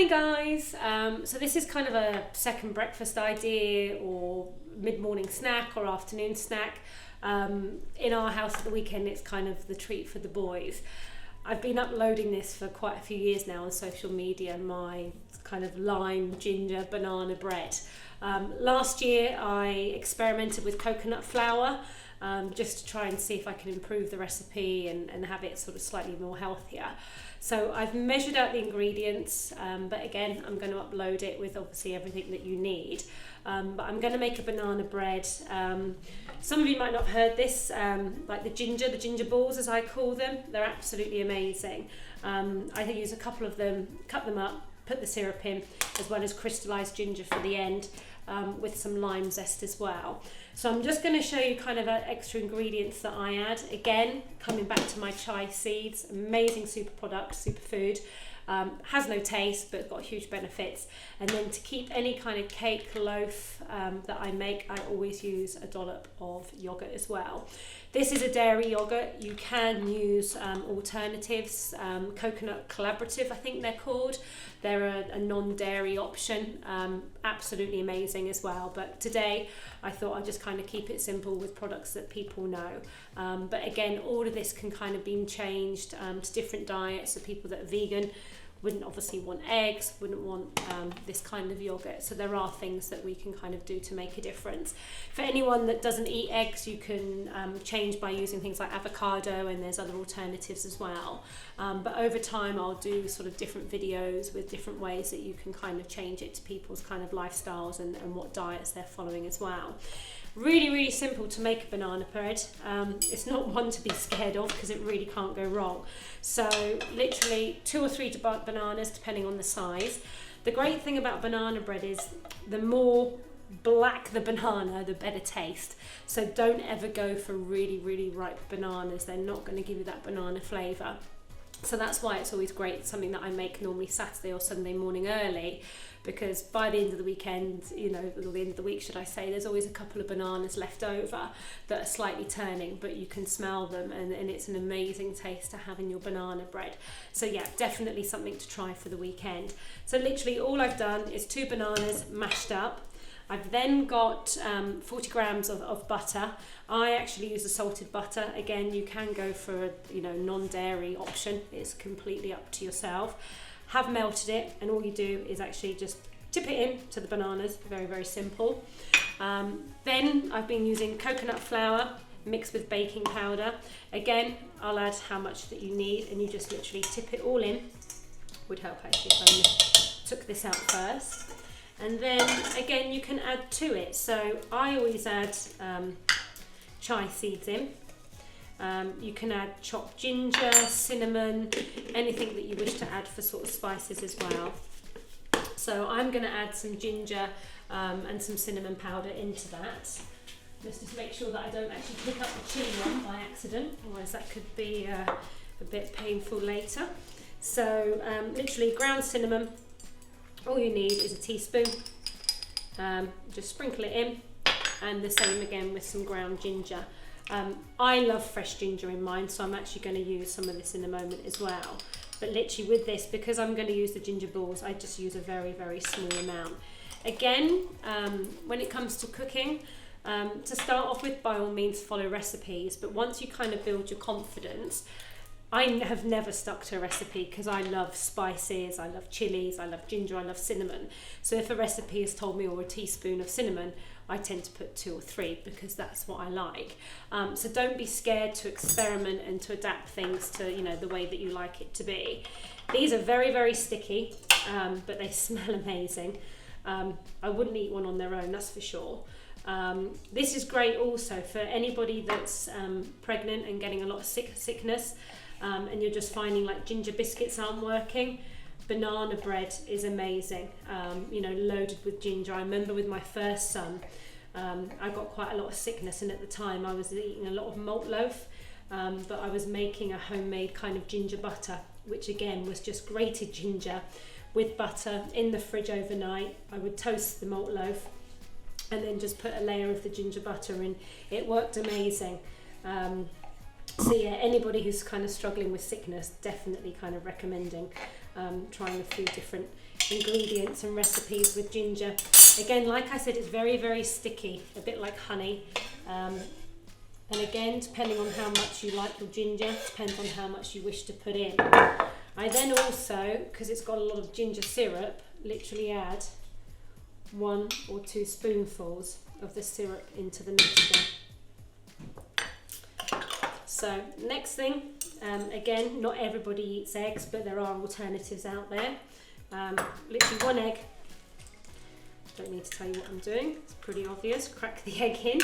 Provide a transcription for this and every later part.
Morning guys, so this is kind of a second breakfast idea or mid-morning snack or afternoon snack. In our house at the weekend it's kind of the treat for the boys. I've been uploading this for quite a few years now on social media, my kind of lime, ginger, banana bread. Last year I experimented with coconut flour just to try and see if I can improve the recipe and have it sort of slightly more healthier. So I've measured out the ingredients, but again I'm going to upload it with obviously everything that you need. But I'm going to make a banana bread. Some of you might not have heard this, like the ginger balls as I call them. They're absolutely amazing. I use a couple of them, cut them up, put the syrup in, as well as crystallized ginger for the end, with some lime zest as well. So I'm just going to show you kind of extra ingredients that I add. Again, coming back to my chia seeds, amazing super product, superfood. Has no taste but got huge benefits. And then to keep any kind of cake, loaf that I make, I always use a dollop of yogurt as well. This is a dairy yogurt. You can use alternatives. Coconut Collaborative, I think they're called. They're a non-dairy option. Absolutely amazing as well. But today I thought I'd just kind of keep it simple with products that people know. But again, all of this can kind of be changed to different diets. So people that are vegan wouldn't obviously want eggs, wouldn't want this kind of yogurt. So there are things that we can kind of do to make a difference. For anyone that doesn't eat eggs, you can change by using things like avocado, and there's other alternatives as well. But over time I'll do sort of different videos with different ways that you can kind of change it to people's kind of lifestyles and what diets they're following as well. Really simple to make a banana bread. It's not one to be scared of because it really can't go wrong. So literally 2 or 3 bananas depending on the size. The great thing about banana bread is the more black the banana, the better taste. So don't ever go for really ripe bananas. They're not going to give you that banana flavour. So that's why it's always great, something that I make normally Saturday or Sunday morning early, because by the end of the weekend, you know, or the end of the week should I say, there's always a couple of bananas left over that are slightly turning, but you can smell them and it's an amazing taste to have in your banana bread. So yeah, definitely something to try for the weekend. So literally all I've done is 2 bananas mashed up. I've then got 40 grams of butter. I actually use a salted butter. Again, you can go for a non-dairy option. It's completely up to yourself. Have melted it, and all you do is actually just tip it in to the bananas. Very simple. Then I've been using coconut flour mixed with baking powder. Again, I'll add how much that you need, and you just literally tip it all in. Would help actually if I took this out first. And then again, you can add to it. So I always add chia seeds in. You can add chopped ginger, cinnamon, anything that you wish to add for sort of spices as well. So I'm going to add some ginger and some cinnamon powder into that. Just to make sure that I don't actually pick up the chili one by accident, otherwise that could be a bit painful later. So literally ground cinnamon. All you need is a teaspoon. Just sprinkle it in, and the same again with some ground ginger. I love fresh ginger in mine, so I'm actually going to use some of this in a moment as well. But literally with this, because I'm going to use the ginger balls, I just use a very small amount. Again, when it comes to cooking, to start off with, by all means follow recipes, but once you kind of build your confidence, I have never stuck to a recipe because I love spices, I love chilies, I love ginger, I love cinnamon. So if a recipe has told me, or a teaspoon of cinnamon, I tend to put 2 or 3 because that's what I like. So don't be scared to experiment and to adapt things to the way that you like it to be. These are very sticky, but they smell amazing. I wouldn't eat one on their own, that's for sure. This is great also for anybody that's pregnant and getting a lot of sickness. And you're just finding like ginger biscuits aren't working. Banana bread is amazing, loaded with ginger. I remember with my first son, I got quite a lot of sickness, and at the time I was eating a lot of malt loaf, but I was making a homemade kind of ginger butter, which again was just grated ginger with butter in the fridge overnight. I would toast the malt loaf and then just put a layer of the ginger butter in. It worked amazing. So yeah, anybody who's kind of struggling with sickness, definitely kind of recommending trying a few different ingredients and recipes with ginger. Again, like I said, it's very, very sticky, a bit like honey. And again, depending on how much you like your ginger, depends on how much you wish to put in. I then also, because it's got a lot of ginger syrup, literally add 1 or 2 spoonfuls of the syrup into the mixture. So next thing, again, not everybody eats eggs, but there are alternatives out there. Literally 1 egg. Don't need to tell you what I'm doing, it's pretty obvious. Crack the egg in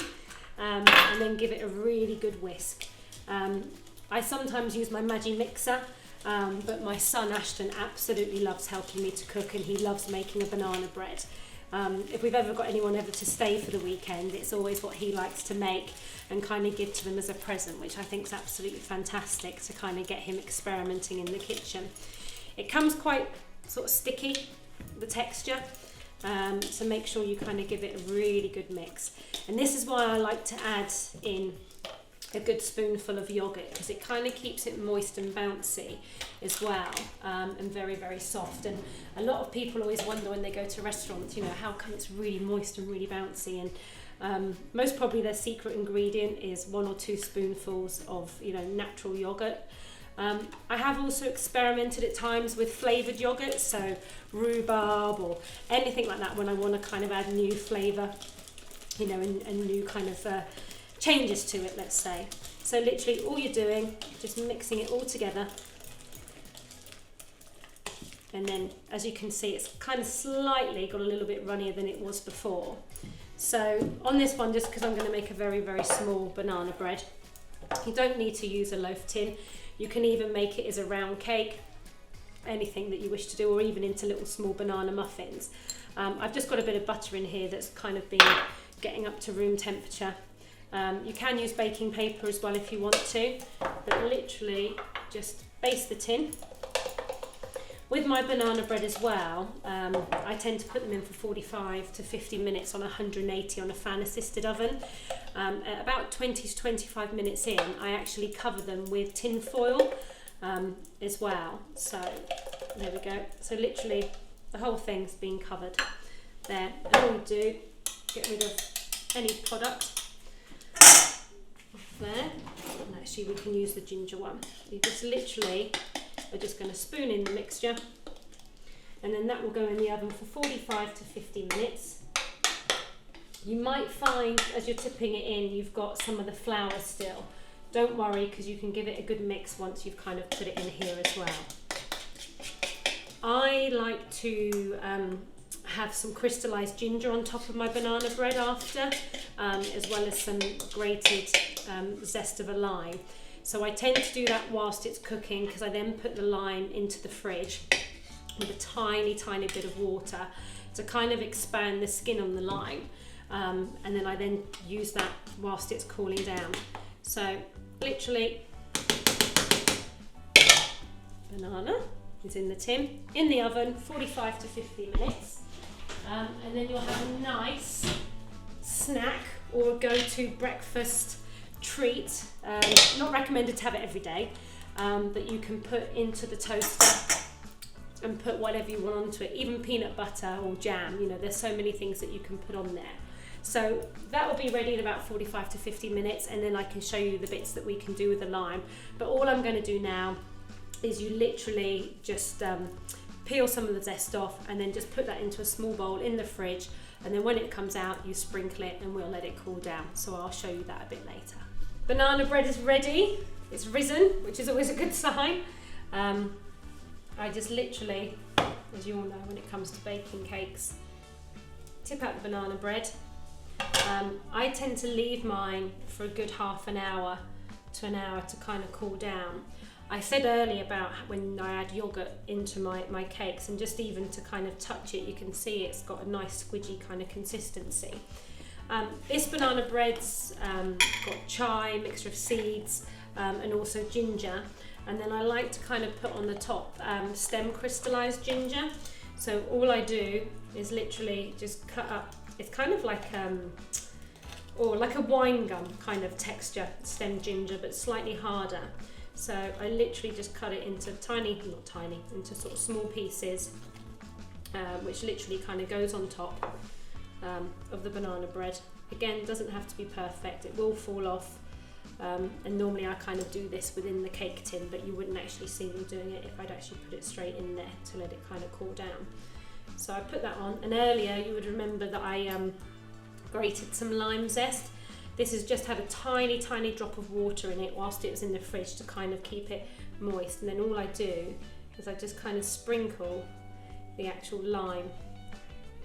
and then give it a really good whisk. I sometimes use my Maggi mixer, but my son Ashton absolutely loves helping me to cook, and he loves making a banana bread. If we've ever got anyone ever to stay for the weekend, it's always what he likes to make and kind of give to them as a present, which I think is absolutely fantastic to kind of get him experimenting in the kitchen. It comes quite sort of sticky, the texture, so make sure you kind of give it a really good mix. And this is why I like to add in a good spoonful of yoghurt, because it kind of keeps it moist and bouncy as well, and very, very soft. And a lot of people always wonder when they go to restaurants, you know, how come it's really moist and really bouncy? And most probably their secret ingredient is 1 or 2 spoonfuls of, you know, natural yoghurt. I have also experimented at times with flavoured yoghurt, so rhubarb or anything like that, when I want to kind of add new flavour, you know, and new kind of changes to it, let's say. So literally all you're doing, just mixing it all together. And then, as you can see, it's kind of slightly got a little bit runnier than it was before. So on this one, just because I'm going to make a very, very small banana bread, you don't need to use a loaf tin. You can even make it as a round cake, anything that you wish to do, or even into little small banana muffins. I've just got a bit of butter in here that's kind of been getting up to room temperature. You can use baking paper as well if you want to, but literally just baste the tin. With my banana bread as well, I tend to put them in for 45 to 50 minutes on 180 on a fan assisted oven. At about 20 to 25 minutes in, I actually cover them with tin foil as well. So there we go. So literally the whole thing's been covered there. And all you do, get rid of any product there. And actually we can use the ginger one. You just literally are just going to spoon in the mixture, and then that will go in the oven for 45 to 50 minutes. You might find as you're tipping it in you've got some of the flour still. Don't worry, because you can give it a good mix once you've kind of put it in here as well. I like to have some crystallized ginger on top of my banana bread after, as well as some grated zest of a lime. So I tend to do that whilst it's cooking, because I then put the lime into the fridge with a tiny, tiny bit of water to kind of expand the skin on the lime. And then I then use that whilst it's cooling down. So literally, banana is in the tin, in the oven, 45 to 50 minutes. And then you'll have a nice snack or a go-to breakfast treat. Not recommended to have it every day, but you can put into the toaster and put whatever you want onto it, even peanut butter or jam. You know, there's so many things that you can put on there. So that will be ready in about 45 to 50 minutes, and then I can show you the bits that we can do with the lime. But all I'm going to do now is you literally just peel some of the zest off and then just put that into a small bowl in the fridge, and then when it comes out you sprinkle it and we'll let it cool down. So I'll show you that a bit later. Banana bread is ready. It's risen, which is always a good sign. I just literally, as you all know when it comes to baking cakes, tip out the banana bread. I tend to leave mine for a good half an hour to an hour to kind of cool down. I said earlier about when I add yoghurt into my cakes, and just even to kind of touch it, you can see it's got a nice squidgy kind of consistency. This banana bread's got chia, mixture of seeds, and also ginger. And then I like to kind of put on the top stem crystallized ginger. So all I do is literally just cut up, it's kind of like or like a wine gum kind of texture, stem ginger, but slightly harder. So I literally just cut it into into sort of small pieces, which literally kind of goes on top of the banana bread. Again, doesn't have to be perfect, it will fall off. And normally I kind of do this within the cake tin, but you wouldn't actually see me doing it if I'd actually put it straight in there to let it kind of cool down. So I put that on, and earlier you would remember that I grated some lime zest. This has just had a tiny drop of water in it whilst it was in the fridge to kind of keep it moist, and then all I do is I just kind of sprinkle the actual lime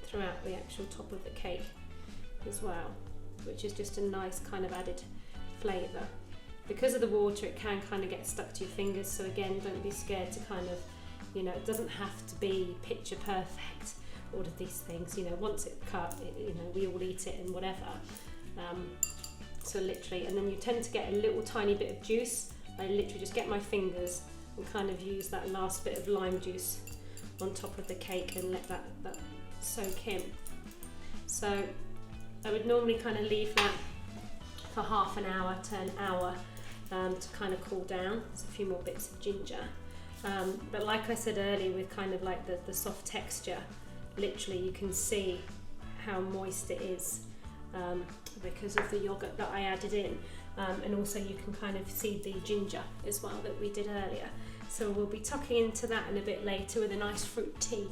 throughout the actual top of the cake as well, which is just a nice kind of added flavour. Because of the water, it can kind of get stuck to your fingers, so again, don't be scared to kind of, you know, it doesn't have to be picture perfect, all of these things, you know, once it's cut, you know, we all eat it and whatever. So literally, and then you tend to get a little tiny bit of juice. I literally just get my fingers and kind of use that last bit of lime juice on top of the cake and let that soak in. So I would normally kind of leave that for half an hour to an hour to kind of cool down. There's a few more bits of ginger. But like I said earlier, with kind of like the soft texture, literally you can see how moist it is because of the yogurt that I added in. And also you can kind of see the ginger as well that we did earlier. So we'll be tucking into that in a bit later with a nice fruit tea.